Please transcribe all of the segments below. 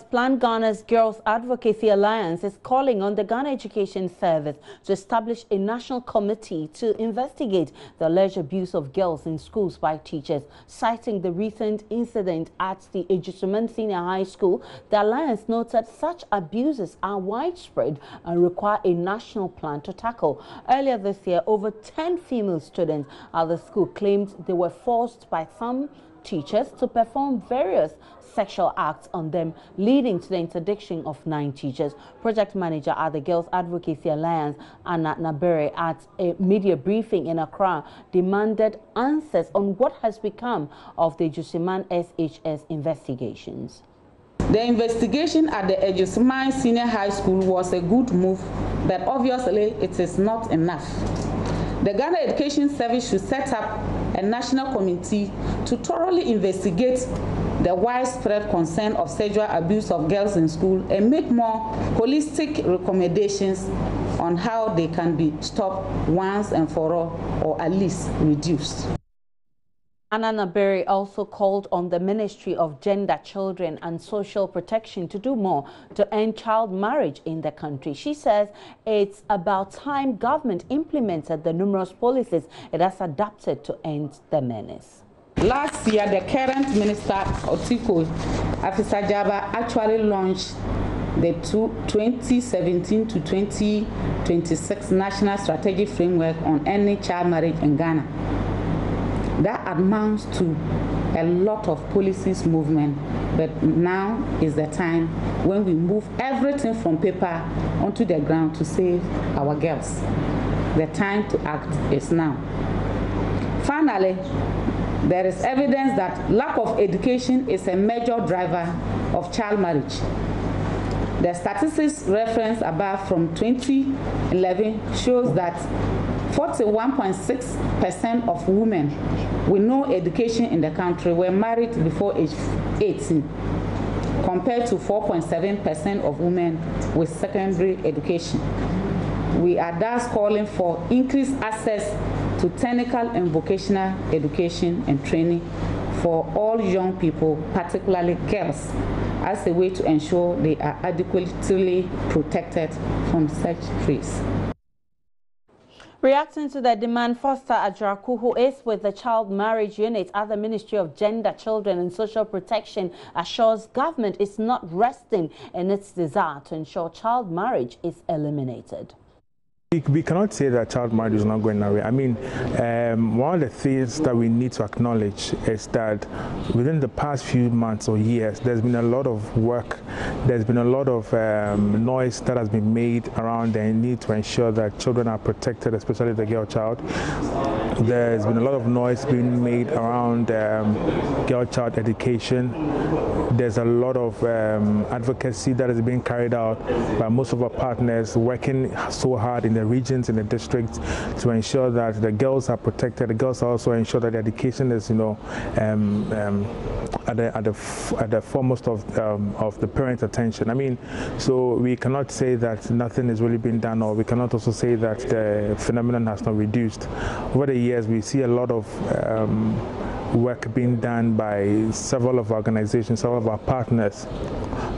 Plan Ghana's Girls Advocacy Alliance is calling on the Ghana Education Service to establish a national committee to investigate the alleged abuse of girls in schools by teachers. Citing the recent incident at the Ejusuman Senior High School, the alliance noted such abuses are widespread and require a national plan to tackle. Earlier this year, over 10 female students at the school claimed they were forced by some teachers to perform various sexual acts on them, leading to the interdiction of 9 teachers. Project manager at the Girls Advocacy Alliance, Anna Nabere, at a media briefing in Accra, demanded answers on what has become of the Ejusuman SHS investigations. The investigation at the Ejusuman Senior High School was a good move, but obviously it is not enough. The Ghana Education Service should set up a national committee to thoroughly investigate the widespread concern of sexual abuse of girls in school and make more holistic recommendations on how they can be stopped once and for all, or at least reduced. Anna Nabere also called on the Ministry of Gender, Children and Social Protection to do more to end child marriage in the country. She says it's about time government implemented the numerous policies it has adopted to end the menace. Last year, the current minister, Otiko Afisajaba, actually launched the 2017 to 2026 National Strategic Framework on Ending Child Marriage in Ghana. That amounts to a lot of policies movement, but now is the time when we move everything from paper onto the ground to save our girls. The time to act is now. Finally, there is evidence that lack of education is a major driver of child marriage. The statistics referenced above from 2011 shows that 41.6% of women with no education in the country were married before age 18, compared to 4.7% of women with secondary education. We are thus calling for increased access to technical and vocational education and training for all young people, particularly girls, as a way to ensure they are adequately protected from such threats. Reacting to the demand, Foster Adraku, who is with the Child Marriage Unit at the Ministry of Gender, Children and Social Protection, assures government is not resting in its desire to ensure child marriage is eliminated. We cannot say that child marriage is not going away. I mean, one of the things that we need to acknowledge is that within the past few months or years, there's been a lot of work, there's been a lot of noise that has been made around the need to ensure that children are protected, especially the girl child. There's been a lot of noise being made around girl child education. There's a lot of advocacy that is being carried out by most of our partners, working so hard in the regions, in the districts, to ensure that the girls are protected. The girls also ensure that the education is, at the foremost of the parents' attention. I mean, so we cannot say that nothing is really being done, or we cannot also say that the phenomenon has not reduced. Over the years, we see a lot of work being done by several of our organizations, several of our partners,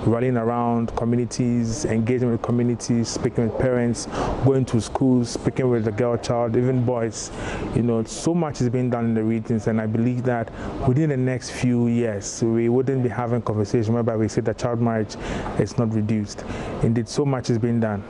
running around communities, engaging with communities, speaking with parents, going to schools, speaking with the girl child, even boys. So much is being done in the regions, and I believe that within the next few years, we wouldn't be having conversation whereby we say that child marriage is not reduced. Indeed, so much is being done.